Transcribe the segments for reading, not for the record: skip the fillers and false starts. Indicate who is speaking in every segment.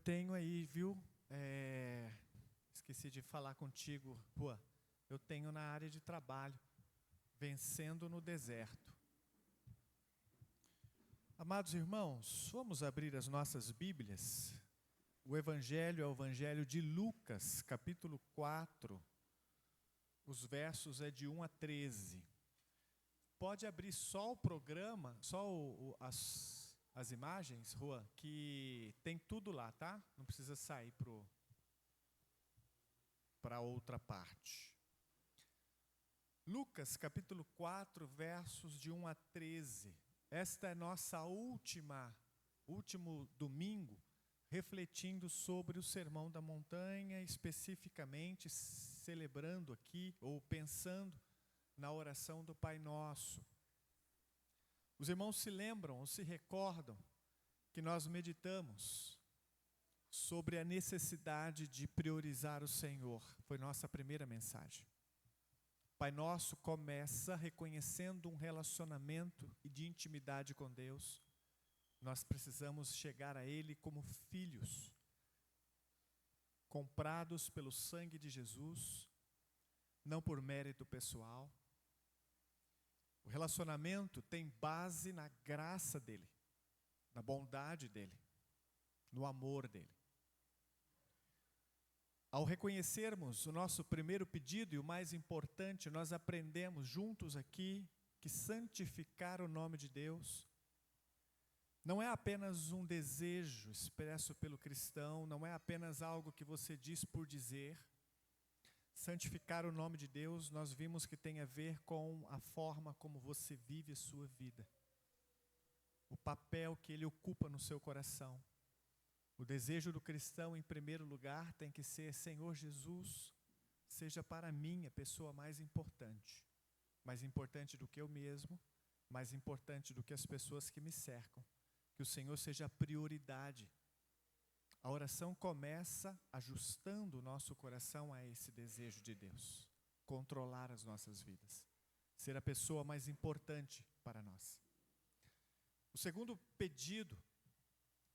Speaker 1: tenho aí, viu? Esqueci de falar contigo, Rua. Eu tenho na área de trabalho, vencendo no deserto. Amados irmãos, vamos abrir as nossas Bíblias. O Evangelho é o Evangelho de Lucas, capítulo 4. Os versos é de 1 a 13. Pode abrir só o programa, só as imagens, Juan, que tem tudo lá, tá? Não precisa sair para outra parte. Lucas, capítulo 4, versos de 1 a 13. Esta é nossa último domingo, refletindo sobre o Sermão da Montanha, especificamente celebrando aqui, ou pensando na oração do Pai Nosso. Os irmãos se lembram ou se recordam que nós meditamos sobre a necessidade de priorizar o Senhor. Foi nossa primeira mensagem. Pai Nosso começa reconhecendo um relacionamento e de intimidade com Deus. Nós precisamos chegar a Ele como filhos, comprados pelo sangue de Jesus, não por mérito pessoal. O relacionamento tem base na graça dEle, na bondade dEle, no amor dEle. Ao reconhecermos o nosso primeiro pedido e o mais importante, nós aprendemos juntos aqui que santificar o nome de Deus não é apenas um desejo expresso pelo cristão, não é apenas algo que você diz por dizer. Santificar o nome de Deus, nós vimos que tem a ver com a forma como você vive a sua vida. O papel que Ele ocupa no seu coração. O desejo do cristão, em primeiro lugar, tem que ser: Senhor Jesus, seja para mim a pessoa mais importante do que eu mesmo, mais importante do que as pessoas que me cercam. Que o Senhor seja a prioridade. A oração começa ajustando o nosso coração a esse desejo de Deus. Controlar as nossas vidas. Ser a pessoa mais importante para nós. O segundo pedido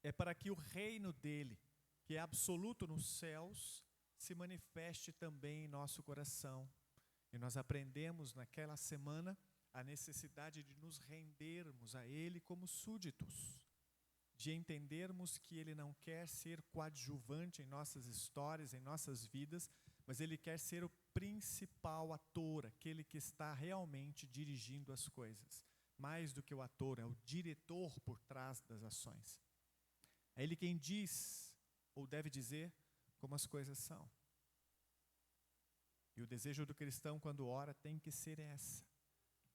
Speaker 1: é para que o reino dele, que é absoluto nos céus, se manifeste também em nosso coração. E nós aprendemos naquela semana a necessidade de nos rendermos a ele como súditos. De entendermos que Ele não quer ser coadjuvante em nossas histórias, em nossas vidas, mas Ele quer ser o principal ator, aquele que está realmente dirigindo as coisas. Mais do que o ator, é o diretor por trás das ações. É Ele quem diz, ou deve dizer, como as coisas são. E o desejo do cristão quando ora tem que ser essa: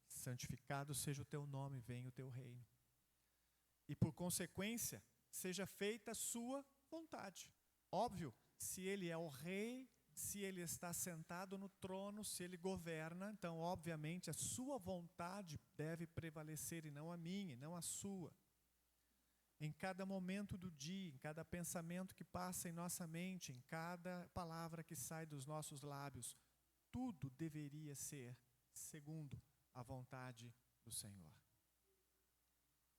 Speaker 1: santificado seja o teu nome, venha o teu reino. E por consequência, seja feita a sua vontade. Óbvio, se Ele é o rei, se Ele está sentado no trono, se Ele governa, então obviamente a sua vontade deve prevalecer e não a minha, e não a sua. Em cada momento do dia, em cada pensamento que passa em nossa mente, em cada palavra que sai dos nossos lábios, tudo deveria ser segundo a vontade do Senhor.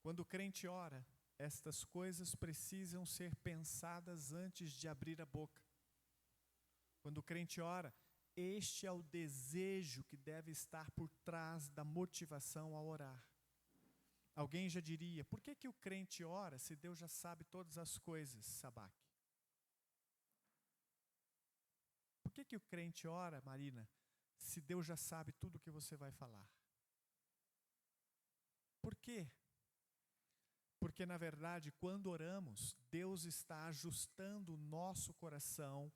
Speaker 1: Quando o crente ora, estas coisas precisam ser pensadas antes de abrir a boca. Quando o crente ora, este é o desejo que deve estar por trás da motivação a orar. Alguém já diria: por que o crente ora se Deus já sabe todas as coisas, Sabaque? Por que o crente ora, Marina, se Deus já sabe tudo o que você vai falar? Por quê? Porque, na verdade, quando oramos, Deus está ajustando o nosso coração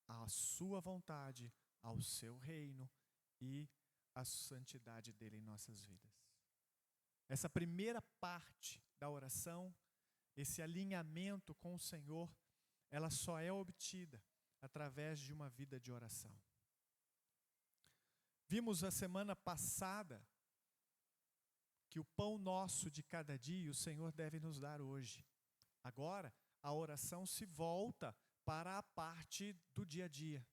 Speaker 1: à sua vontade, ao seu reino e à santidade dele em nossas vidas. Essa primeira parte da oração, esse alinhamento com o Senhor, ela só é obtida através de uma vida de oração. Vimos a semana passada que o pão nosso de cada dia o Senhor deve nos dar hoje. Agora, a oração se volta para a parte do dia a dia.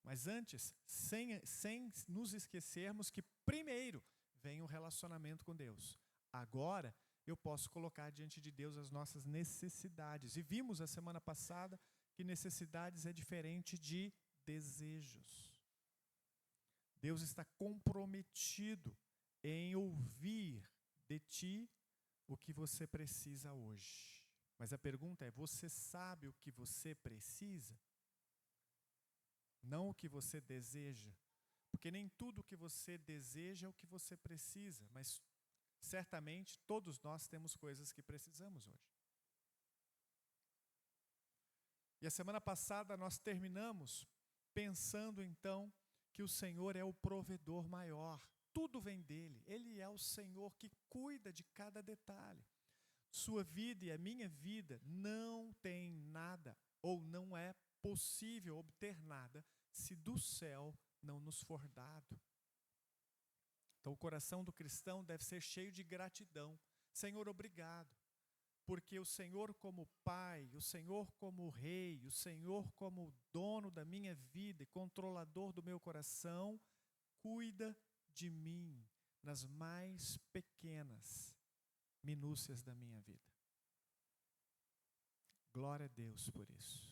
Speaker 1: Mas antes, sem nos esquecermos que primeiro vem o relacionamento com Deus. Agora eu posso colocar diante de Deus as nossas necessidades. E vimos a semana passada que necessidades é diferente de desejos. Deus está comprometido em ouvir de ti o que você precisa hoje. Mas a pergunta é, você sabe o que você precisa? Não o que você deseja. Porque nem tudo o que você deseja é o que você precisa, mas certamente todos nós temos coisas que precisamos hoje. E a semana passada nós terminamos pensando então que o Senhor é o provedor maior. Tudo vem dele. Ele é o Senhor que cuida de cada detalhe. Sua vida e a minha vida não tem nada, ou não é possível obter nada, se do céu não nos for dado. Então o coração do cristão deve ser cheio de gratidão. Senhor, obrigado. Porque o Senhor como Pai, o Senhor como Rei, o Senhor como dono da minha vida e controlador do meu coração, cuida de mim nas mais pequenas minúcias da minha vida. Glória a Deus por isso.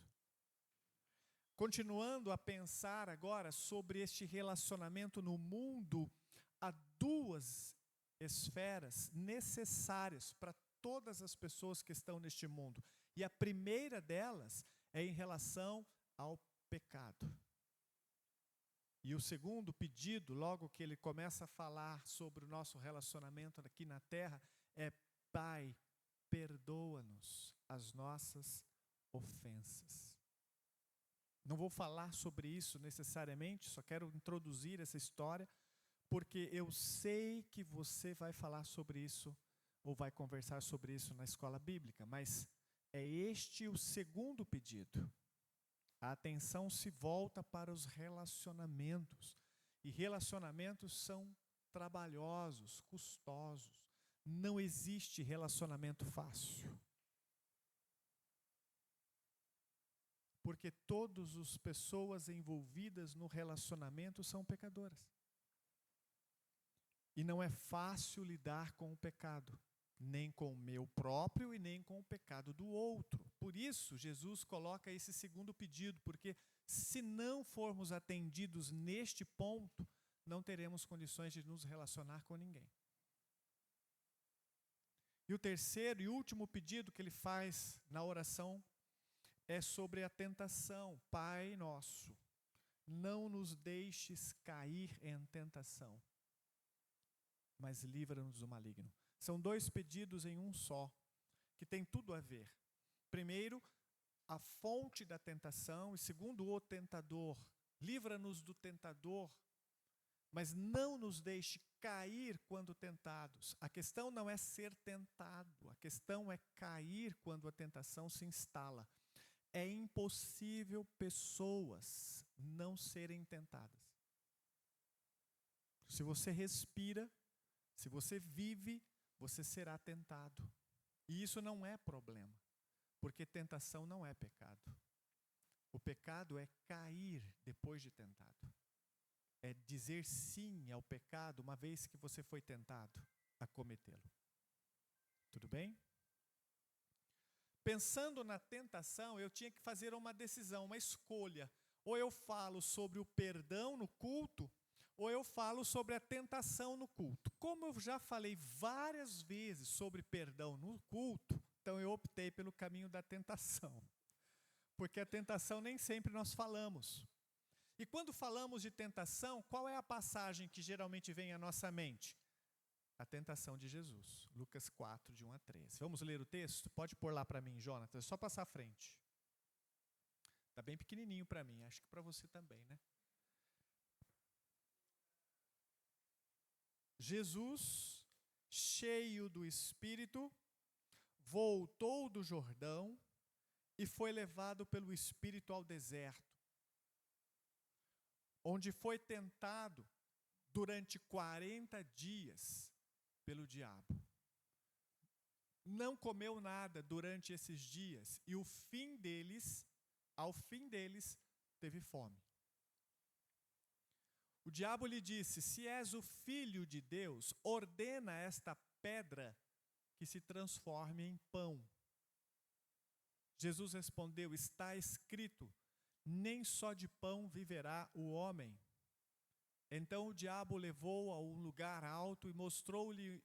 Speaker 1: Continuando a pensar agora sobre este relacionamento no mundo, há duas esferas necessárias para todas as pessoas que estão neste mundo. E a primeira delas é em relação ao pecado. E o segundo pedido, logo que ele começa a falar sobre o nosso relacionamento aqui na terra, é: Pai, perdoa-nos as nossas ofensas. Não vou falar sobre isso necessariamente, só quero introduzir essa história, porque eu sei que você vai falar sobre isso, ou vai conversar sobre isso na escola bíblica, mas é este o segundo pedido. A atenção se volta para os relacionamentos, e relacionamentos são trabalhosos, custosos. Não existe relacionamento fácil. Porque todas as pessoas envolvidas no relacionamento são pecadoras. E não é fácil lidar com o pecado, nem com o meu próprio e nem com o pecado do outro. Por isso, Jesus coloca esse segundo pedido, porque se não formos atendidos neste ponto, não teremos condições de nos relacionar com ninguém. E o terceiro e último pedido que ele faz na oração é sobre a tentação. Pai nosso, não nos deixes cair em tentação, mas livra-nos do maligno. São dois pedidos em um só, que tem tudo a ver. Primeiro, a fonte da tentação, e segundo, o tentador. Livra-nos do tentador, mas não nos deixe cair quando tentados. A questão não é ser tentado, a questão é cair quando a tentação se instala. É impossível pessoas não serem tentadas. Se você respira, se você vive, você será tentado. E isso não é problema, porque tentação não é pecado. O pecado é cair depois de tentado. É dizer sim ao pecado uma vez que você foi tentado a cometê-lo. Tudo bem? Pensando na tentação, eu tinha que fazer uma decisão, uma escolha. Ou eu falo sobre o perdão no culto, ou eu falo sobre a tentação no culto. Como eu já falei várias vezes sobre perdão no culto, então eu optei pelo caminho da tentação. Porque a tentação nem sempre nós falamos. E quando falamos de tentação, qual é a passagem que geralmente vem à nossa mente? A tentação de Jesus, Lucas 4, de 1 a 13. Vamos ler o texto? Pode pôr lá para mim, Jonathan, é só passar à frente. Está bem pequenininho para mim, acho que para você também, né? Jesus, cheio do Espírito, voltou do Jordão e foi levado pelo Espírito ao deserto, onde foi tentado durante 40 dias pelo diabo. Não comeu nada durante esses dias e ao fim deles, teve fome. O diabo lhe disse: se és o filho de Deus, ordena esta pedra que se transforme em pão. Jesus respondeu: está escrito, nem só de pão viverá o homem. Então o diabo o levou a um lugar alto e mostrou-lhe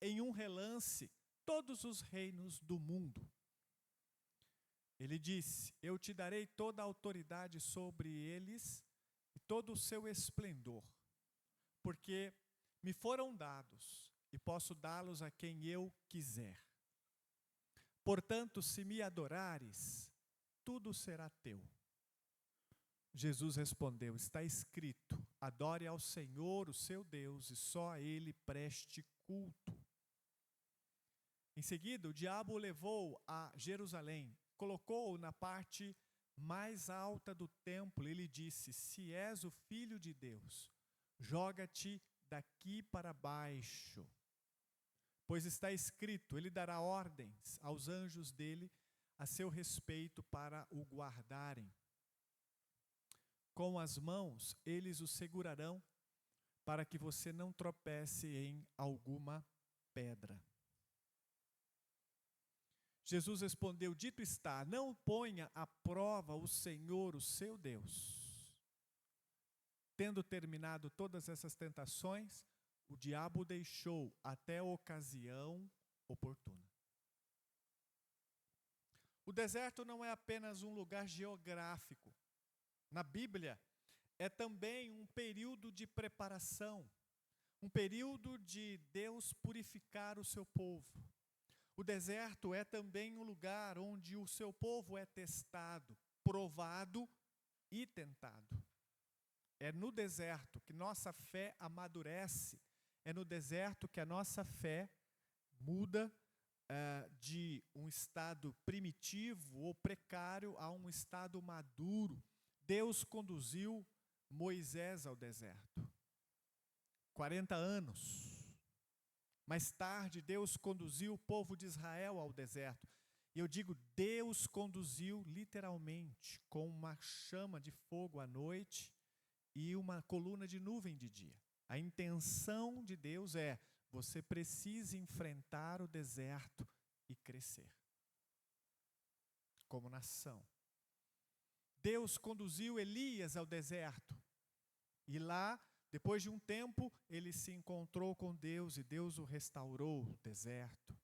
Speaker 1: em um relance todos os reinos do mundo. Ele disse: eu te darei toda a autoridade sobre eles e todo o seu esplendor, porque me foram dados e posso dá-los a quem eu quiser. Portanto, se me adorares, tudo será teu. Jesus respondeu: está escrito, adore ao Senhor, o seu Deus, e só a Ele preste culto. Em seguida, o diabo o levou a Jerusalém, colocou-o na parte mais alta do templo e lhe disse: se és o Filho de Deus, joga-te daqui para baixo. Pois está escrito, ele dará ordens aos anjos dele a seu respeito para o guardarem. Com as mãos eles o segurarão, para que você não tropece em alguma pedra. Jesus respondeu: dito está, não ponha à prova o Senhor, o seu Deus. Tendo terminado todas essas tentações, o diabo o deixou até a ocasião oportuna. O deserto não é apenas um lugar geográfico. Na Bíblia, é também um período de preparação, um período de Deus purificar o seu povo. O deserto é também um lugar onde o seu povo é testado, provado e tentado. É no deserto que nossa fé amadurece, é no deserto que a nossa fé muda de um estado primitivo ou precário a um estado maduro. Deus conduziu Moisés ao deserto. 40 anos. Mais tarde, Deus conduziu o povo de Israel ao deserto. E eu digo, Deus conduziu literalmente, com uma chama de fogo à noite e uma coluna de nuvem de dia. A intenção de Deus é: você precisa enfrentar o deserto e crescer como nação. Deus conduziu Elias ao deserto. E lá, depois de um tempo, ele se encontrou com Deus e Deus o restaurou do deserto.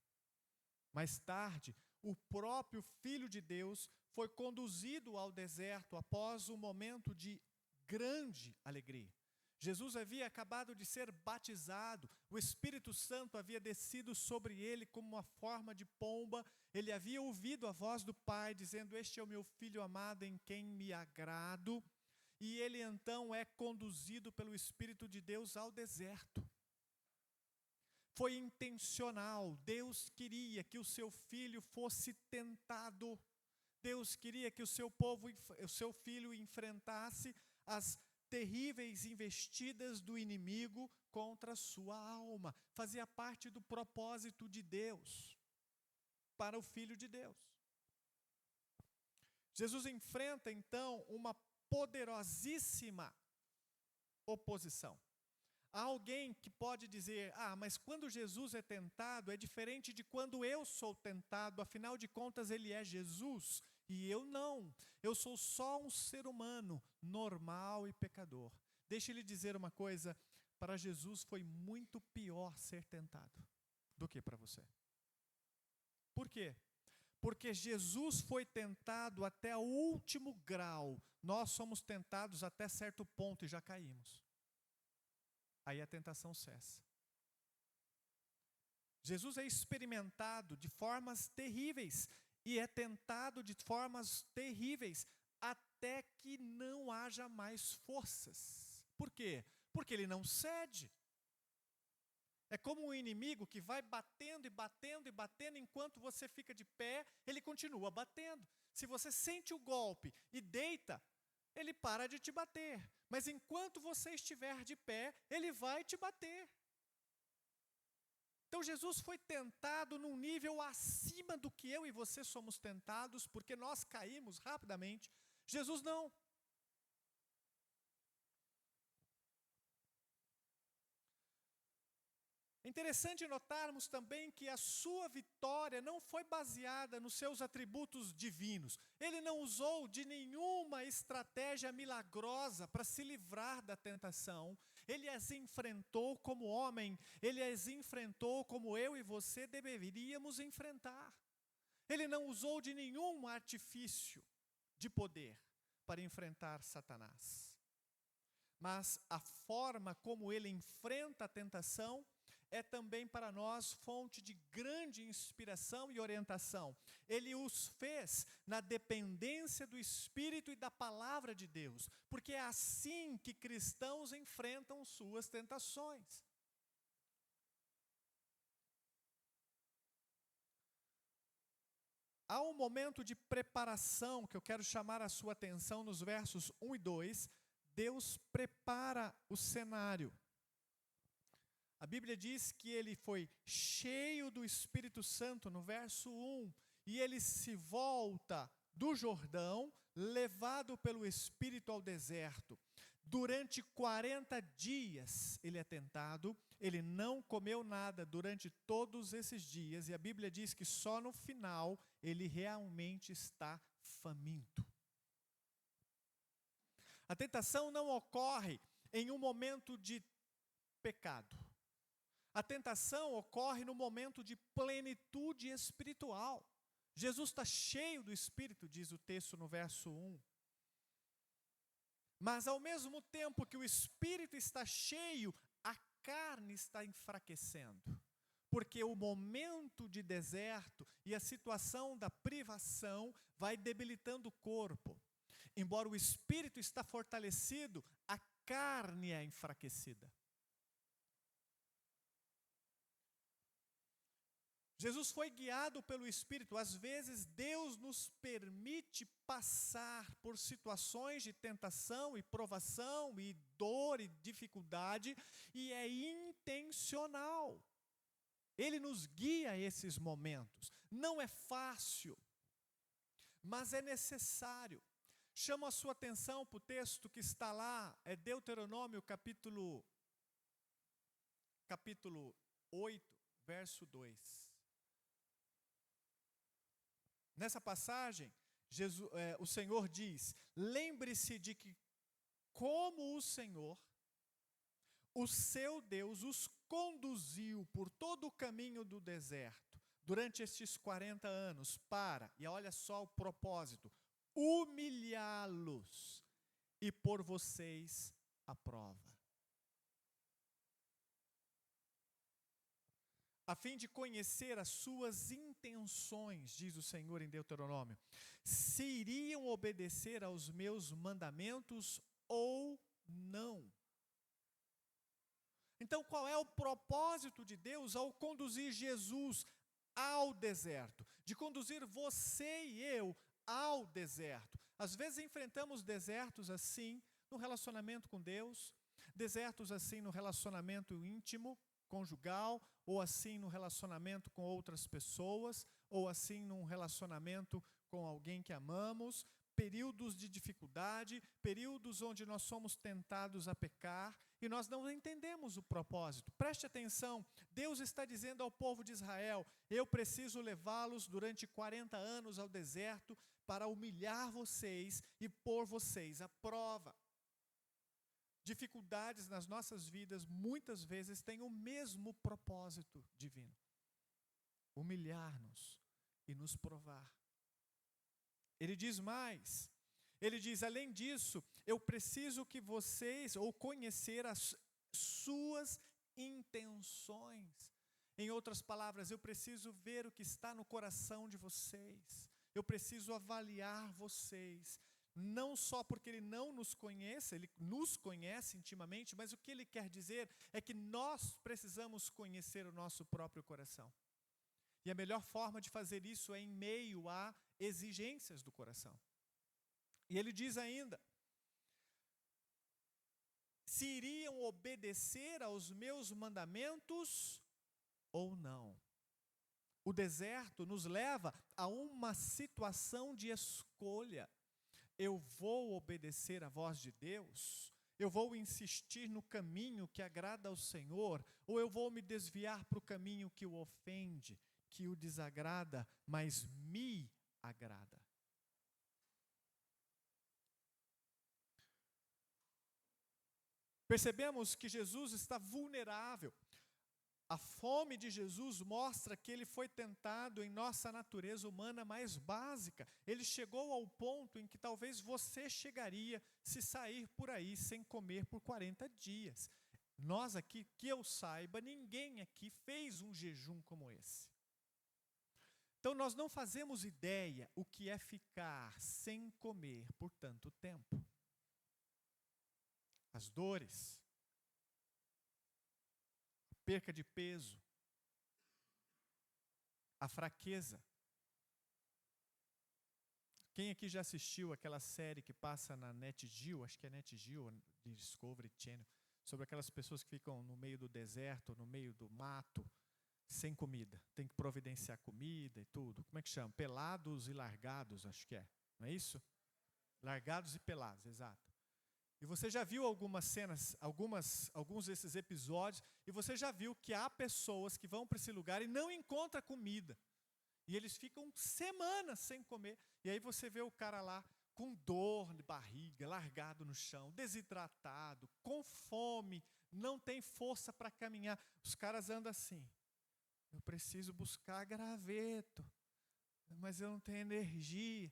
Speaker 1: Mais tarde, o próprio Filho de Deus foi conduzido ao deserto após um momento de grande alegria. Jesus havia acabado de ser batizado, o Espírito Santo havia descido sobre ele como uma forma de pomba, ele havia ouvido a voz do Pai dizendo: este é o meu Filho amado em quem me agrado, e ele então é conduzido pelo Espírito de Deus ao deserto. Foi intencional, Deus queria que o seu filho fosse tentado, Deus queria que o seu povo, o seu filho enfrentasse as terríveis investidas do inimigo contra a sua alma. Fazia parte do propósito de Deus para o Filho de Deus. Jesus enfrenta então uma poderosíssima oposição. Há alguém que pode dizer: mas quando Jesus é tentado é diferente de quando eu sou tentado, afinal de contas ele é Jesus. E eu não, eu sou só um ser humano, normal e pecador. Deixa eu lhe dizer uma coisa, para Jesus foi muito pior ser tentado do que para você. Por quê? Porque Jesus foi tentado até o último grau, nós somos tentados até certo ponto e já caímos. Aí a tentação cessa. Jesus é experimentado de formas terríveis, e é tentado de formas terríveis, até que não haja mais forças. Por quê? Porque ele não cede. É como um inimigo que vai batendo e batendo e batendo, enquanto você fica de pé, ele continua batendo. Se você sente o golpe e deita, ele para de te bater. Mas enquanto você estiver de pé, ele vai te bater. Então Jesus foi tentado num nível acima do que eu e você somos tentados, porque nós caímos rapidamente. Jesus não. É interessante notarmos também que a sua vitória não foi baseada nos seus atributos divinos. Ele não usou de nenhuma estratégia milagrosa para se livrar da tentação. Ele as enfrentou como homem, ele as enfrentou como eu e você deveríamos enfrentar. Ele não usou de nenhum artifício de poder para enfrentar Satanás. Mas a forma como ele enfrenta a tentação é também para nós fonte de grande inspiração e orientação. Ele os fez na dependência do Espírito e da palavra de Deus, porque é assim que cristãos enfrentam suas tentações. Há um momento de preparação que eu quero chamar a sua atenção nos versos 1 e 2. Deus prepara o cenário. A Bíblia diz que ele foi cheio do Espírito Santo no verso 1, e ele se volta do Jordão, levado pelo Espírito ao deserto. Durante 40 dias ele é tentado, ele não comeu nada durante todos esses dias, e a Bíblia diz que só no final ele realmente está faminto. A tentação não ocorre em um momento de pecado. A tentação ocorre no momento de plenitude espiritual. Jesus está cheio do Espírito, diz o texto no verso 1. Mas ao mesmo tempo que o Espírito está cheio, a carne está enfraquecendo. Porque o momento de deserto e a situação da privação vai debilitando o corpo. Embora o Espírito está fortalecido, a carne é enfraquecida. Jesus foi guiado pelo Espírito. Às vezes Deus nos permite passar por situações de tentação e provação e dor e dificuldade, e é intencional. Ele nos guia a esses momentos. Não é fácil, mas é necessário. Chamo a sua atenção para o texto que está lá, é Deuteronômio capítulo 8, verso 2. Nessa passagem, o Senhor diz: lembre-se de que como o Senhor, o seu Deus, os conduziu por todo o caminho do deserto, durante estes 40 anos, e olha só o propósito, humilhá-los e pôr vocês à prova. A fim de conhecer as suas intenções, diz o Senhor em Deuteronômio, se iriam obedecer aos meus mandamentos ou não. Então, qual é o propósito de Deus ao conduzir Jesus ao deserto? De conduzir você e eu ao deserto. Às vezes enfrentamos desertos assim no relacionamento com Deus, desertos assim no relacionamento íntimo, conjugal, ou assim no relacionamento com outras pessoas, ou assim num relacionamento com alguém que amamos, períodos de dificuldade, períodos onde nós somos tentados a pecar, e nós não entendemos o propósito. Preste atenção, Deus está dizendo ao povo de Israel: eu preciso levá-los durante 40 anos ao deserto para humilhar vocês e pôr vocês à prova. Dificuldades nas nossas vidas muitas vezes têm o mesmo propósito divino: humilhar-nos e nos provar. Ele diz mais, ele diz: além disso, eu preciso que vocês, ou conhecer as suas intenções. Em outras palavras, eu preciso ver o que está no coração de vocês. Eu preciso avaliar vocês. Não só porque ele não nos conhece, ele nos conhece intimamente, mas o que ele quer dizer é que nós precisamos conhecer o nosso próprio coração. E a melhor forma de fazer isso é em meio a exigências do coração. E ele diz ainda: se iriam obedecer aos meus mandamentos ou não. O deserto nos leva a uma situação de escolha. Eu vou obedecer à voz de Deus, Eu vou insistir no caminho que agrada ao Senhor, ou eu vou me desviar para o caminho que o ofende, que o desagrada, mas me agrada? Percebemos que Jesus está vulnerável. A fome de Jesus mostra que ele foi tentado em nossa natureza humana mais básica. Ele chegou ao ponto em que talvez você chegaria se sair por aí sem comer por 40 dias. Nós aqui, que eu saiba, ninguém aqui fez um jejum como esse. Então nós não fazemos ideia o que é ficar sem comer por tanto tempo. As dores, a perca de peso, a fraqueza. Quem aqui já assistiu aquela série que passa na NetGeo, acho que é NetGeo, de Discovery Channel, sobre aquelas pessoas que ficam no meio do deserto, no meio do mato, sem comida. Tem que providenciar comida e tudo. Como é que chama? Pelados e largados, acho que é. Não é isso? Largados e pelados, exato. E você já viu algumas cenas, alguns desses episódios, e você já viu que há pessoas que vão para esse lugar e não encontram comida. E eles ficam semanas sem comer. E aí você vê o cara lá com dor de barriga, largado no chão, desidratado, com fome, não tem força para caminhar. Os caras andam assim: eu preciso buscar graveto, mas eu não tenho energia.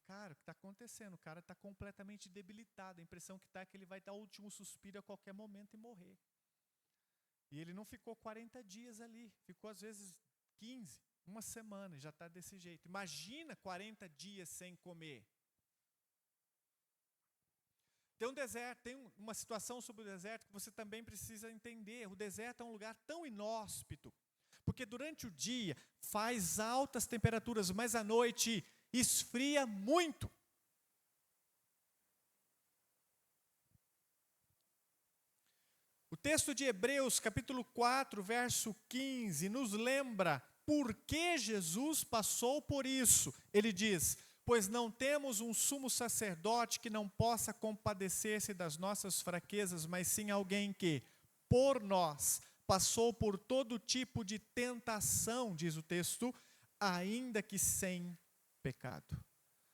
Speaker 1: Cara, o que está acontecendo? O cara está completamente debilitado. A impressão que está é que ele vai dar o último suspiro a qualquer momento e morrer. E ele não ficou 40 dias ali, ficou às vezes 15, uma semana, e já está desse jeito. Imagina 40 dias sem comer. Tem um deserto, tem uma situação sobre o deserto que você também precisa entender. O deserto é um lugar tão inóspito, porque durante o dia faz altas temperaturas, mas à noite esfria muito. O texto de Hebreus, capítulo 4, verso 15, nos lembra por que Jesus passou por isso. Ele diz: pois não temos um sumo sacerdote que não possa compadecer-se das nossas fraquezas, mas sim alguém que, por nós, passou por todo tipo de tentação, diz o texto, ainda que sem pecado.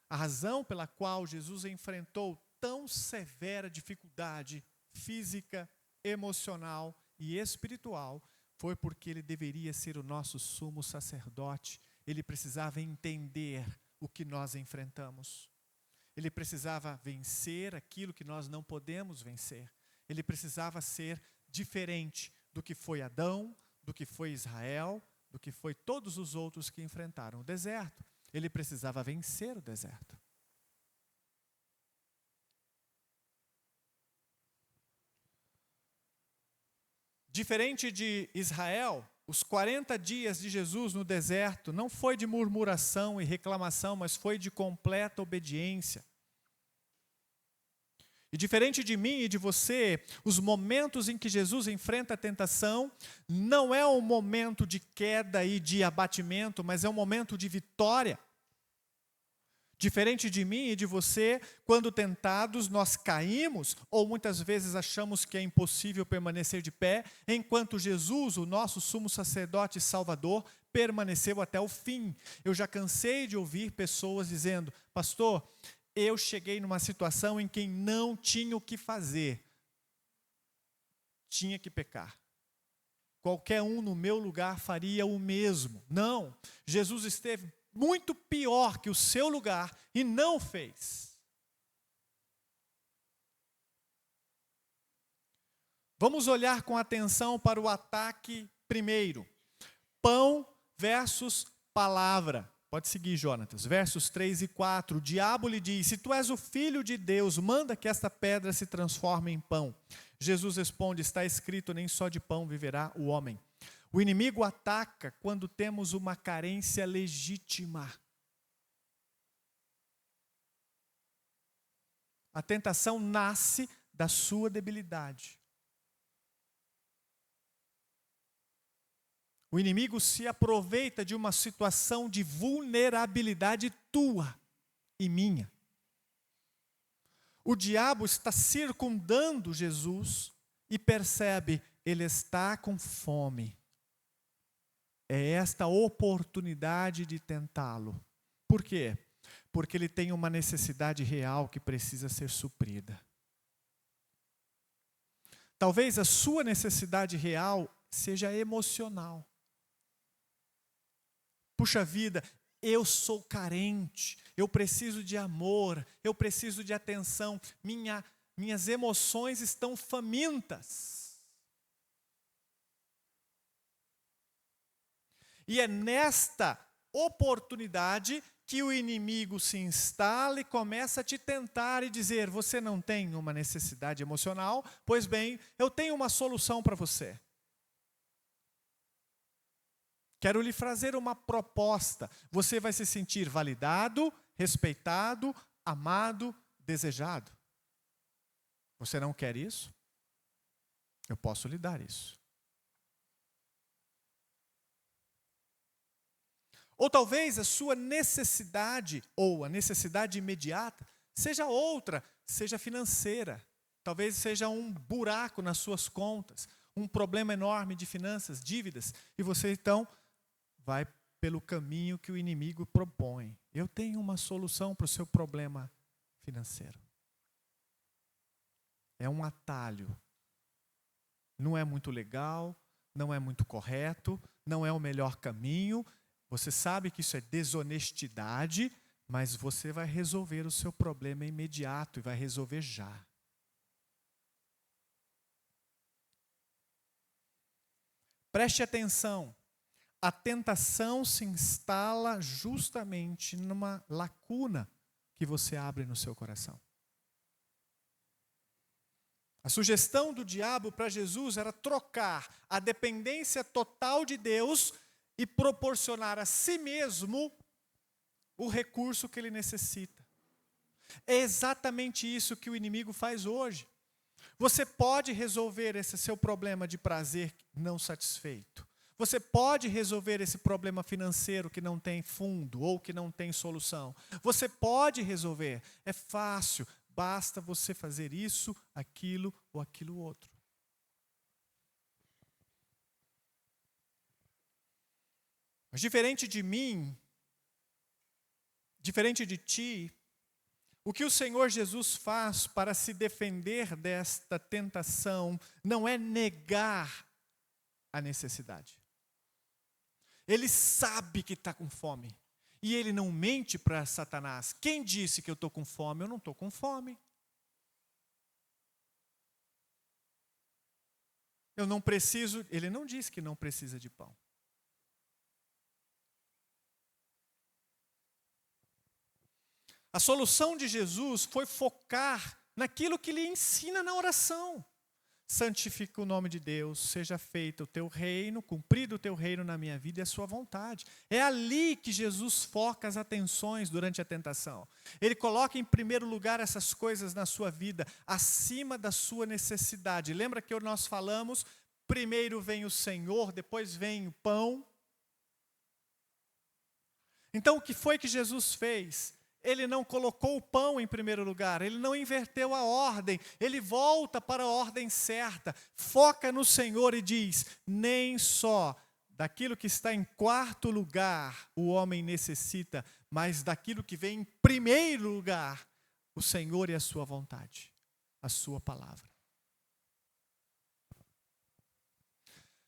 Speaker 1: A razão pela qual Jesus enfrentou tão severa dificuldade física, emocional e espiritual foi porque ele deveria ser o nosso sumo sacerdote. Ele precisava entender o que nós enfrentamos. Ele precisava vencer aquilo que nós não podemos vencer. Ele precisava ser diferente do que foi Adão, do que foi Israel, do que foi todos os outros que enfrentaram o deserto. Ele precisava vencer o deserto. Diferente de Israel, os 40 dias de Jesus no deserto não foi de murmuração e reclamação, mas foi de completa obediência. E diferente de mim e de você, os momentos em que Jesus enfrenta a tentação não é um momento de queda e de abatimento, mas é um momento de vitória. Diferente de mim e de você, quando tentados nós caímos, ou muitas vezes achamos que é impossível permanecer de pé, enquanto Jesus, o nosso sumo sacerdote e salvador, permaneceu até o fim. Eu já cansei de ouvir pessoas dizendo: pastor, eu cheguei numa situação em que não tinha o que fazer, tinha que pecar. Qualquer um no meu lugar faria o mesmo. Não, Jesus esteve muito pior que o seu lugar e não fez. Vamos olhar com atenção para o ataque primeiro. Pão versus palavra. Pode seguir, Jonatas. Versos 3 e 4. O diabo lhe diz: se tu és o filho de Deus, manda que esta pedra se transforme em pão. Jesus responde: está escrito, nem só de pão viverá o homem. O inimigo ataca quando temos uma carência legítima. A tentação nasce da sua debilidade. O inimigo se aproveita de uma situação de vulnerabilidade tua e minha. O diabo está circundando Jesus e percebe, ele está com fome. É esta oportunidade de tentá-lo. Por quê? Porque ele tem uma necessidade real que precisa ser suprida. Talvez a sua necessidade real seja emocional. Puxa vida, eu sou carente, eu preciso de amor, eu preciso de atenção, minhas emoções estão famintas. E é nesta oportunidade que o inimigo se instala e começa a te tentar e dizer, você não tem uma necessidade emocional? Pois bem, eu tenho uma solução para você. Quero lhe fazer uma proposta. Você vai se sentir validado, respeitado, amado, desejado. Você não quer isso? Eu posso lhe dar isso. Ou talvez a sua necessidade, ou a necessidade imediata, seja outra, seja financeira. Talvez seja um buraco nas suas contas, um problema enorme de finanças, dívidas, e você então vai pelo caminho que o inimigo propõe. Eu tenho uma solução para o seu problema financeiro. É um atalho. Não é muito legal, não é muito correto, não é o melhor caminho. Você sabe que isso é desonestidade, mas você vai resolver o seu problema imediato e vai resolver já. Preste atenção. A tentação se instala justamente numa lacuna que você abre no seu coração. A sugestão do diabo para Jesus era trocar a dependência total de Deus e proporcionar a si mesmo o recurso que ele necessita. É exatamente isso que o inimigo faz hoje. Você pode resolver esse seu problema de prazer não satisfeito. Você pode resolver esse problema financeiro que não tem fundo ou que não tem solução. Você pode resolver. É fácil. Basta você fazer isso, aquilo ou aquilo outro. Mas diferente de mim, diferente de ti, o que o Senhor Jesus faz para se defender desta tentação não é negar a necessidade. Ele sabe que está com fome. E ele não mente para Satanás. Quem disse que eu estou com fome? Eu não estou com fome. Eu não preciso, ele não disse que não precisa de pão. A solução de Jesus foi focar naquilo que ele ensina na oração. Santifica o nome de Deus, seja feito o teu reino, cumprido o teu reino na minha vida e a sua vontade. É ali que Jesus foca as atenções durante a tentação. Ele coloca em primeiro lugar essas coisas na sua vida, acima da sua necessidade. Lembra que nós falamos, primeiro vem o Senhor, depois vem o pão. Então o que foi que Jesus fez? Ele não colocou o pão em primeiro lugar, ele não inverteu a ordem, ele volta para a ordem certa, foca no Senhor e diz, nem só daquilo que está em quarto lugar o homem necessita, mas daquilo que vem em primeiro lugar, o Senhor e a sua vontade, a sua palavra.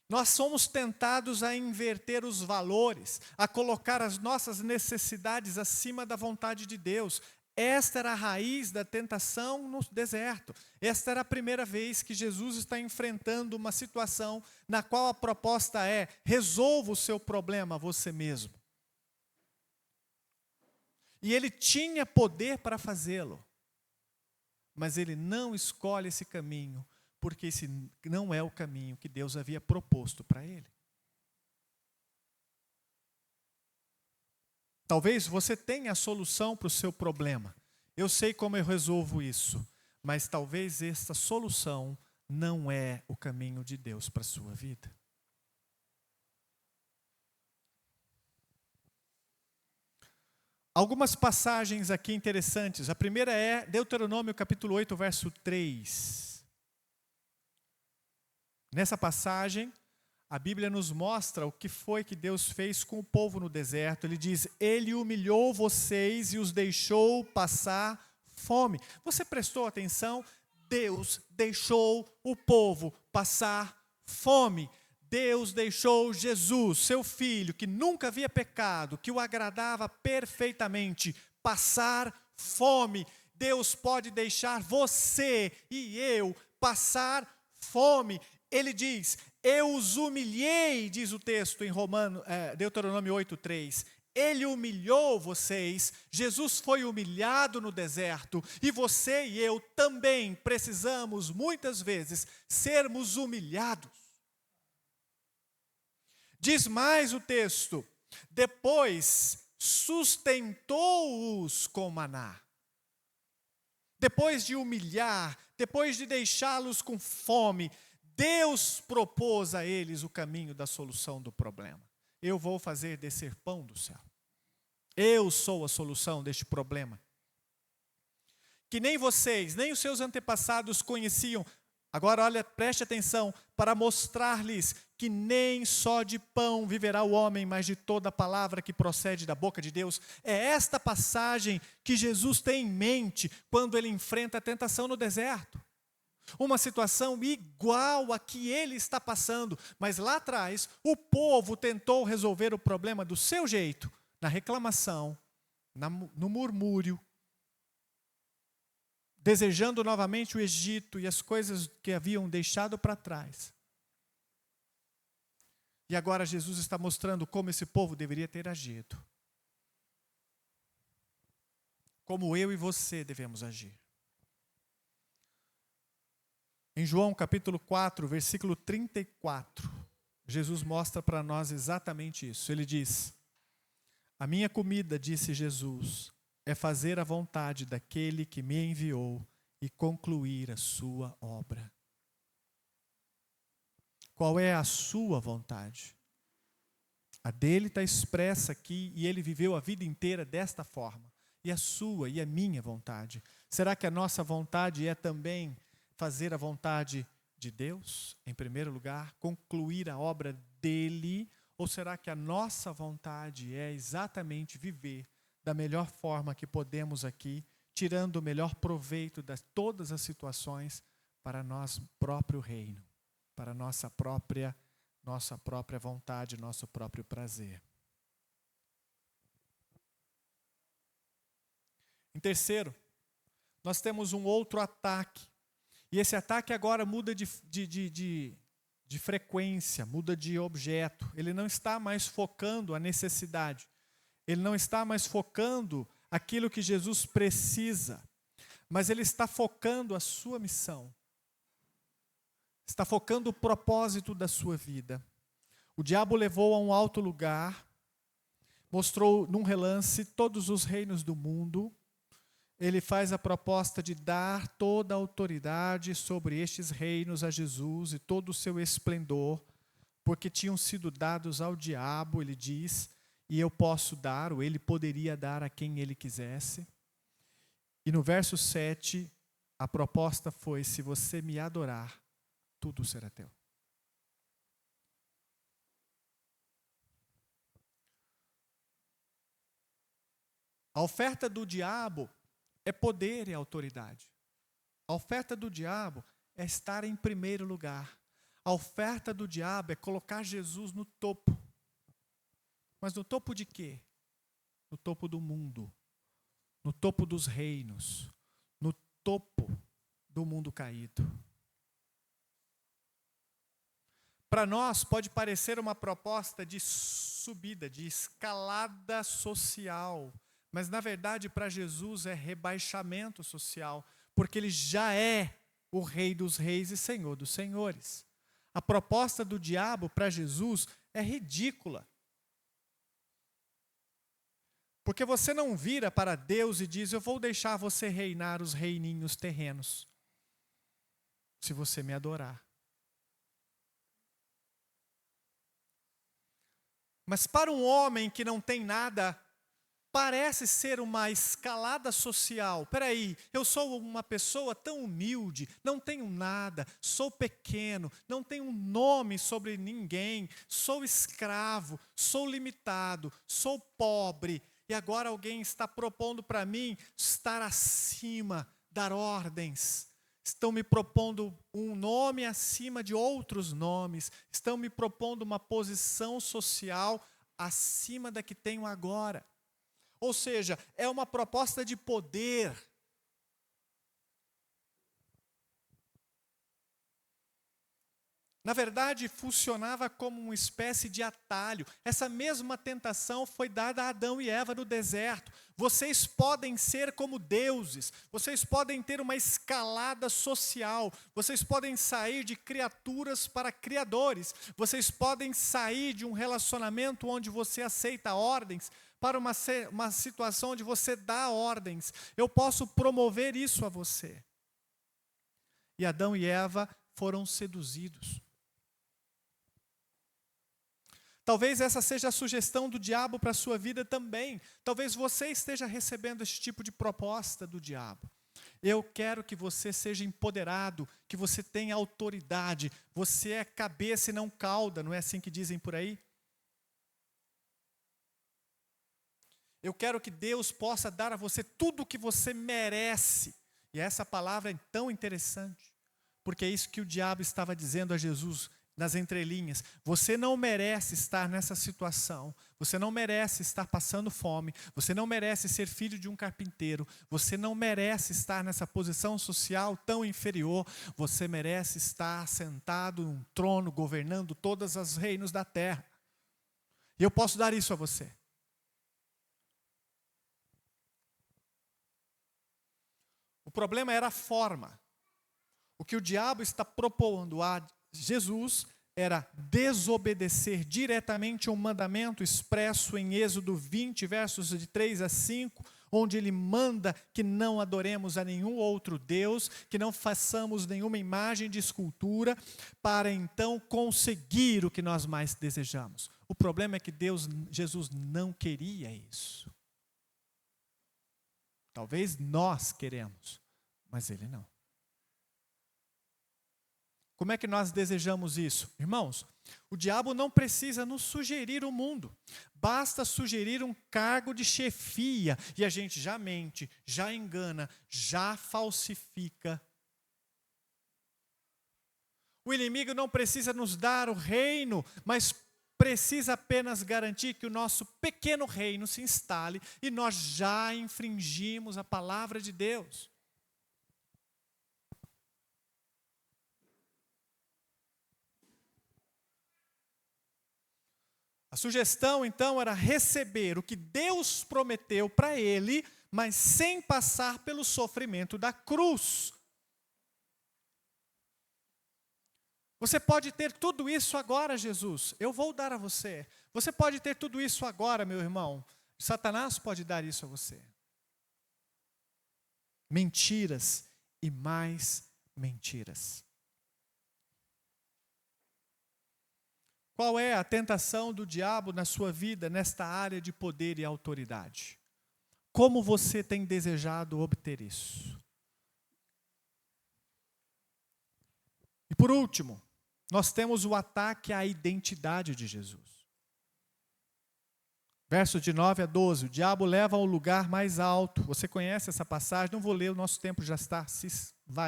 Speaker 1: Nós somos tentados a inverter os valores, a colocar as nossas necessidades acima da vontade de Deus. Esta era a raiz da tentação no deserto. Esta era a primeira vez que Jesus está enfrentando uma situação na qual a proposta é, resolva o seu problema você mesmo. E ele tinha poder para fazê-lo, mas ele não escolhe esse caminho, porque esse não é o caminho que Deus havia proposto para ele. Talvez você tenha a solução para o seu problema. Eu sei como eu resolvo isso, mas talvez esta solução não é o caminho de Deus para a sua vida. Algumas passagens aqui interessantes. A primeira é Deuteronômio capítulo 8, verso 3. Nessa passagem, a Bíblia nos mostra o que foi que Deus fez com o povo no deserto. Ele diz: Ele humilhou vocês e os deixou passar fome. Você prestou atenção? Deus deixou o povo passar fome. Deus deixou Jesus, seu filho, que nunca havia pecado, que o agradava perfeitamente, passar fome. Deus pode deixar você e eu passar fome. Ele diz: eu os humilhei, diz o texto em Deuteronômio 8:3. Ele humilhou vocês, Jesus foi humilhado no deserto, e você e eu também precisamos, muitas vezes, sermos humilhados. Diz mais o texto: depois sustentou-os com maná. Depois de humilhar, depois de deixá-los com fome, Deus propôs a eles o caminho da solução do problema. Eu vou fazer descer pão do céu. Eu sou a solução deste problema. Que nem vocês, nem os seus antepassados conheciam. Agora, olha, preste atenção, para mostrar-lhes que nem só de pão viverá o homem, mas de toda a palavra que procede da boca de Deus. É esta passagem que Jesus tem em mente quando ele enfrenta a tentação no deserto. Uma situação igual a que ele está passando, mas lá atrás o povo tentou resolver o problema do seu jeito, na reclamação, no murmúrio, desejando novamente o Egito e as coisas que haviam deixado para trás. E agora Jesus está mostrando como esse povo deveria ter agido. Como eu e você devemos agir. Em João capítulo 4, versículo 34, Jesus mostra para nós exatamente isso. Ele diz: a minha comida, disse Jesus, é fazer a vontade daquele que me enviou e concluir a sua obra. Qual é a sua vontade? A dele está expressa aqui e ele viveu a vida inteira desta forma. E a sua e a minha vontade? Será que a nossa vontade é também fazer a vontade de Deus, em primeiro lugar, concluir a obra dele? Ou será que a nossa vontade é exatamente viver da melhor forma que podemos aqui, tirando o melhor proveito de todas as situações para nosso próprio reino, para nossa própria vontade, nosso próprio prazer? Em terceiro, nós temos um outro ataque. E esse ataque agora muda de frequência, muda de objeto. Ele não está mais focando a necessidade. Ele não está mais focando aquilo que Jesus precisa. Mas ele está focando a sua missão. Está focando o propósito da sua vida. O diabo levou a um alto lugar, mostrou num relance todos os reinos do mundo. Ele faz a proposta de dar toda a autoridade sobre estes reinos a Jesus e todo o seu esplendor, porque tinham sido dados ao diabo, ele diz, e eu posso dar, ou ele poderia dar a quem ele quisesse. E no verso 7, a proposta foi: se você me adorar, tudo será teu. A oferta do diabo é poder e autoridade. A oferta do diabo é estar em primeiro lugar. A oferta do diabo é colocar Jesus no topo. Mas no topo de quê? No topo do mundo. No topo dos reinos. No topo do mundo caído. Para nós pode parecer uma proposta de subida, de escalada social. Mas, na verdade, para Jesus é rebaixamento social, porque ele já é o Rei dos Reis e Senhor dos Senhores. A proposta do diabo para Jesus é ridícula. Porque você não vira para Deus e diz: eu vou deixar você reinar os reininhos terrenos, se você me adorar. Mas para um homem que não tem nada parece ser uma escalada social. Espera aí, eu sou uma pessoa tão humilde, não tenho nada, sou pequeno, não tenho um nome sobre ninguém, sou escravo, sou limitado, sou pobre. E agora alguém está propondo para mim estar acima, dar ordens. Estão me propondo um nome acima de outros nomes. Estão me propondo uma posição social acima da que tenho agora. Ou seja, é uma proposta de poder. Na verdade, funcionava como uma espécie de atalho. Essa mesma tentação foi dada a Adão e Eva no deserto. Vocês podem ser como deuses, vocês podem ter uma escalada social, vocês podem sair de criaturas para criadores, vocês podem sair de um relacionamento onde você aceita ordens para uma situação onde você dá ordens. Eu posso promover isso a você. E Adão e Eva foram seduzidos. Talvez essa seja a sugestão do diabo para a sua vida também. Talvez você esteja recebendo esse tipo de proposta do diabo. Eu quero que você seja empoderado, que você tenha autoridade. Você é cabeça e não cauda, não é assim que dizem por aí? Eu quero que Deus possa dar a você tudo o que você merece. E essa palavra é tão interessante, porque é isso que o diabo estava dizendo a Jesus nas entrelinhas. Você não merece estar nessa situação. Você não merece estar passando fome. Você não merece ser filho de um carpinteiro. Você não merece estar nessa posição social tão inferior. Você merece estar sentado num trono, governando todos os reinos da terra. E eu posso dar isso a você. O problema era a forma. O que o diabo está propondo a Jesus era desobedecer diretamente um mandamento expresso em Êxodo 20, versos de 3 a 5, onde ele manda que não adoremos a nenhum outro Deus, que não façamos nenhuma imagem de escultura, para então conseguir o que nós mais desejamos. O problema é que Jesus não queria isso. Talvez nós queremos, mas ele não. Como é que nós desejamos isso? Irmãos, o diabo não precisa nos sugerir o mundo. Basta sugerir um cargo de chefia. E a gente já mente, já engana, já falsifica. O inimigo não precisa nos dar o reino, mas precisa apenas garantir que o nosso pequeno reino se instale e nós já infringimos a palavra de Deus. A sugestão, então, era receber o que Deus prometeu para ele, mas sem passar pelo sofrimento da cruz. Você pode ter tudo isso agora, Jesus. Eu vou dar a você. Você pode ter tudo isso agora, meu irmão. Satanás pode dar isso a você. Mentiras e mais mentiras. Qual é a tentação do diabo na sua vida, nesta área de poder e autoridade? Como você tem desejado obter isso? E por último, nós temos o ataque à identidade de Jesus. Versos de 9 a 12, o diabo leva ao lugar mais alto. Você conhece essa passagem? Não vou ler, o nosso tempo já está se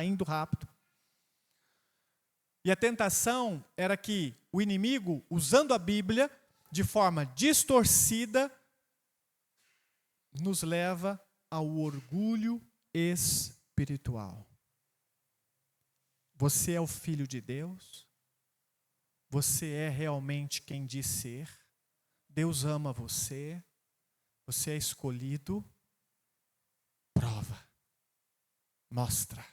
Speaker 1: indo rápido. E a tentação era que o inimigo, usando a Bíblia de forma distorcida, nos leva ao orgulho espiritual. Você é o filho de Deus? Você é realmente quem diz ser? Deus ama você? Você é escolhido? Prova. Mostra.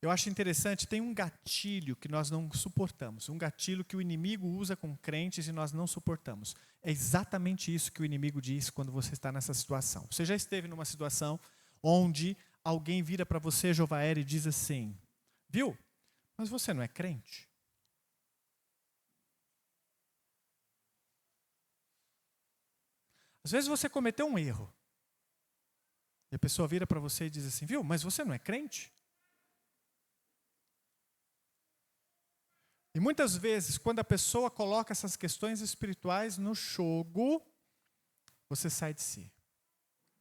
Speaker 1: Eu acho interessante, tem um gatilho que nós não suportamos, um gatilho que o inimigo usa com crentes e nós não suportamos. É exatamente isso que o inimigo diz quando você está nessa situação. Você já esteve numa situação onde alguém vira para você, Jovair, e diz assim, viu, mas você não é crente? Às vezes você cometeu um erro. E a pessoa vira para você e diz assim, viu, mas você não é crente? E muitas vezes, quando a pessoa coloca essas questões espirituais no jogo, você sai de si.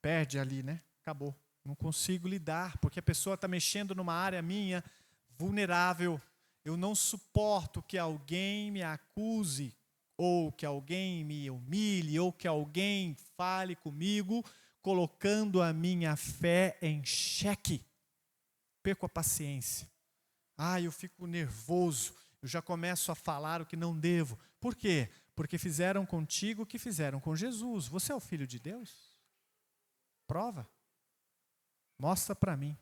Speaker 1: Perde ali, né? Acabou. Não consigo lidar, porque a pessoa está mexendo numa área minha, vulnerável. Eu não suporto que alguém me acuse, ou que alguém me humilhe, ou que alguém fale comigo, colocando a minha fé em xeque. Perco a paciência. Eu fico nervoso. Eu já começo a falar o que não devo. Por quê? Porque fizeram contigo o que fizeram com Jesus. Você é o Filho de Deus? Prova. Mostra para mim.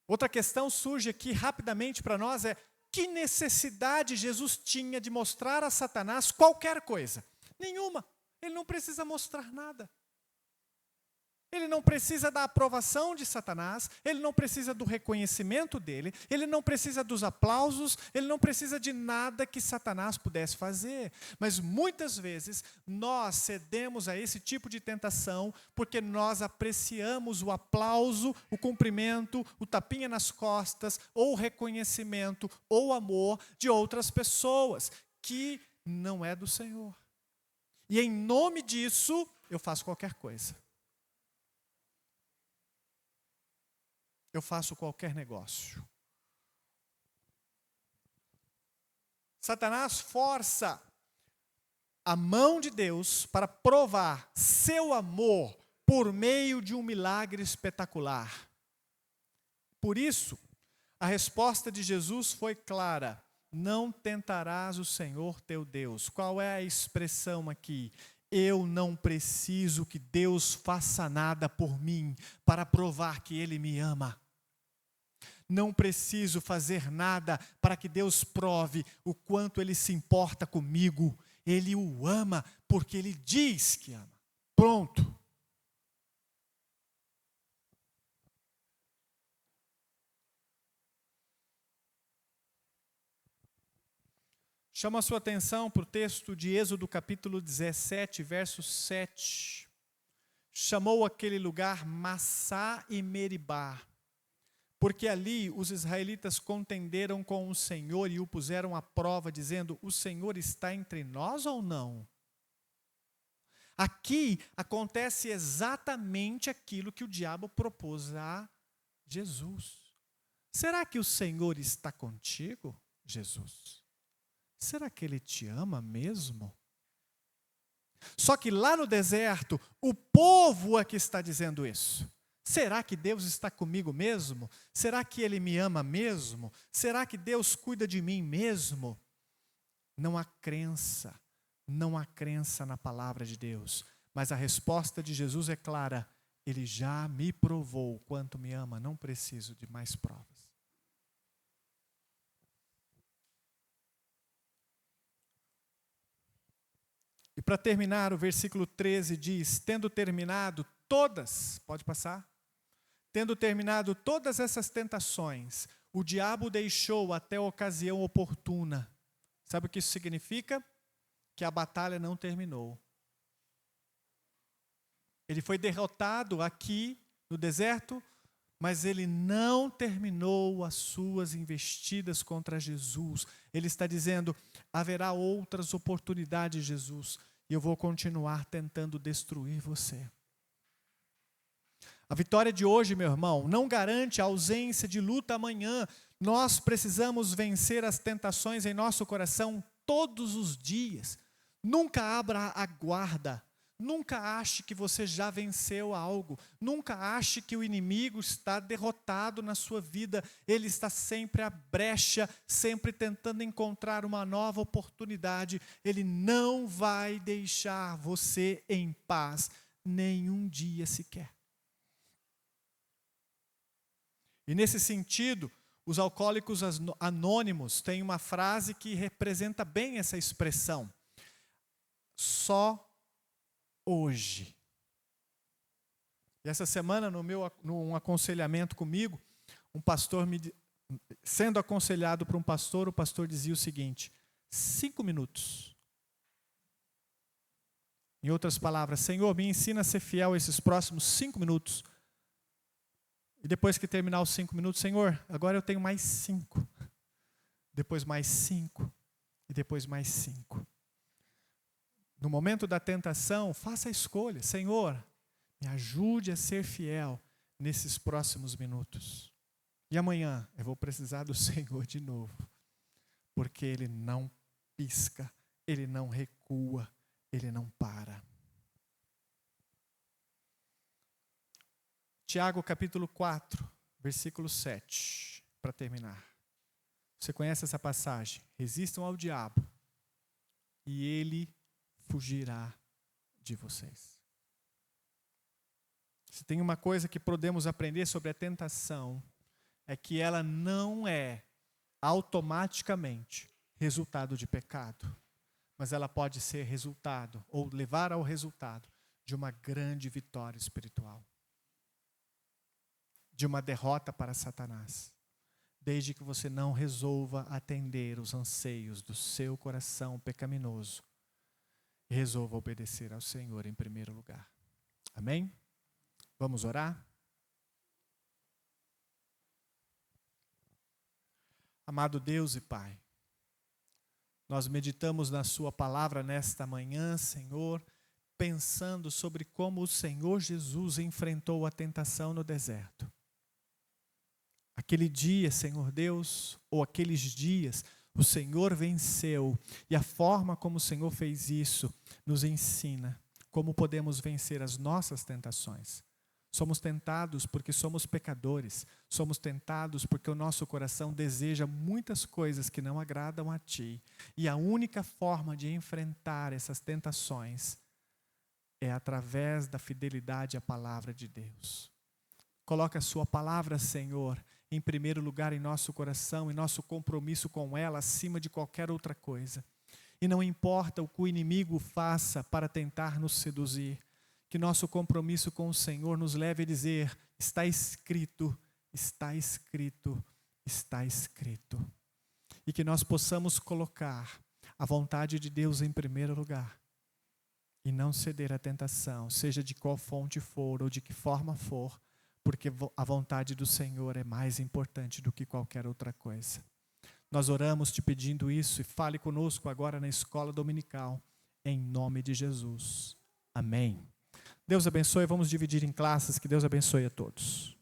Speaker 1: Outra questão surge aqui rapidamente para nós é: que necessidade Jesus tinha de mostrar a Satanás qualquer coisa? Nenhuma. Ele não precisa mostrar nada. Ele não precisa da aprovação de Satanás, ele não precisa do reconhecimento dele, ele não precisa dos aplausos, ele não precisa de nada que Satanás pudesse fazer. Mas muitas vezes nós cedemos a esse tipo de tentação porque nós apreciamos o aplauso, o cumprimento, o tapinha nas costas, ou o reconhecimento, ou o amor de outras pessoas, que não é do Senhor. E em nome disso, eu faço qualquer coisa. Eu faço qualquer negócio. Satanás força a mão de Deus para provar seu amor por meio de um milagre espetacular. Por isso, a resposta de Jesus foi clara: não tentarás o Senhor teu Deus. Qual é a expressão aqui? Eu não preciso que Deus faça nada por mim para provar que Ele me ama. Não preciso fazer nada para que Deus prove o quanto Ele se importa comigo. Ele o ama porque Ele diz que ama. Pronto. Chama a sua atenção para o texto de Êxodo capítulo 17, verso 7. Chamou aquele lugar Massá e Meribá, porque ali os israelitas contenderam com o Senhor e o puseram à prova, dizendo: o Senhor está entre nós ou não? Aqui acontece exatamente aquilo que o diabo propôs a Jesus. Será que o Senhor está contigo, Jesus? Será que Ele te ama mesmo? Só que lá no deserto, o povo é que está dizendo isso. Será que Deus está comigo mesmo? Será que Ele me ama mesmo? Será que Deus cuida de mim mesmo? Não há crença na palavra de Deus. Mas a resposta de Jesus é clara: Ele já me provou o quanto me ama, não preciso de mais provas. E para terminar, o versículo 13 diz: tendo terminado todas, pode passar? Tendo terminado todas essas tentações, o diabo deixou até a ocasião oportuna. Sabe o que isso significa? Que a batalha não terminou. Ele foi derrotado aqui no deserto, mas ele não terminou as suas investidas contra Jesus. Ele está dizendo: haverá outras oportunidades, Jesus, e eu vou continuar tentando destruir você. A vitória de hoje, meu irmão, não garante a ausência de luta amanhã. Nós precisamos vencer as tentações em nosso coração todos os dias. Nunca abra a guarda. Nunca ache que você já venceu algo. Nunca ache que o inimigo está derrotado na sua vida. Ele está sempre à brecha, sempre tentando encontrar uma nova oportunidade. Ele não vai deixar você em paz, nenhum dia sequer. E nesse sentido, os alcoólicos anônimos têm uma frase que representa bem essa expressão: só hoje. E essa semana, num aconselhamento comigo, um pastor sendo aconselhado por um pastor, o pastor dizia o seguinte: 5 minutos. Em outras palavras, Senhor, me ensina a ser fiel esses próximos 5 minutos. E depois que terminar os 5 minutos, Senhor, agora eu tenho mais 5. Depois mais 5. E depois mais 5. No momento da tentação, faça a escolha. Senhor, me ajude a ser fiel nesses próximos minutos. E amanhã eu vou precisar do Senhor de novo. Porque Ele não pisca, Ele não recua, Ele não para. Tiago capítulo 4, versículo 7, para terminar. Você conhece essa passagem? Resistam ao diabo e ele fugirá de vocês. Se tem uma coisa que podemos aprender sobre a tentação, é que ela não é automaticamente resultado de pecado, mas ela pode ser resultado, ou levar ao resultado, de uma grande vitória espiritual. De uma derrota para Satanás. Desde que você não resolva atender os anseios do seu coração pecaminoso e resolva obedecer ao Senhor em primeiro lugar. Amém? Vamos orar? Amado Deus e Pai, nós meditamos na Sua palavra nesta manhã, Senhor, pensando sobre como o Senhor Jesus enfrentou a tentação no deserto. Aquele dia, Senhor Deus, ou aqueles dias, o Senhor venceu. E a forma como o Senhor fez isso nos ensina como podemos vencer as nossas tentações. Somos tentados porque somos pecadores. Somos tentados porque o nosso coração deseja muitas coisas que não agradam a Ti. E a única forma de enfrentar essas tentações é através da fidelidade à palavra de Deus. Coloca a Sua palavra, Senhor, em primeiro lugar em nosso coração e nosso compromisso com ela acima de qualquer outra coisa. E não importa o que o inimigo faça para tentar nos seduzir, que nosso compromisso com o Senhor nos leve a dizer: está escrito, está escrito, está escrito. E que nós possamos colocar a vontade de Deus em primeiro lugar e não ceder à tentação, seja de qual fonte for ou de que forma for, porque a vontade do Senhor é mais importante do que qualquer outra coisa. Nós oramos te pedindo isso e fale conosco agora na escola dominical, em nome de Jesus. Amém. Deus abençoe, vamos dividir em classes, que Deus abençoe a todos.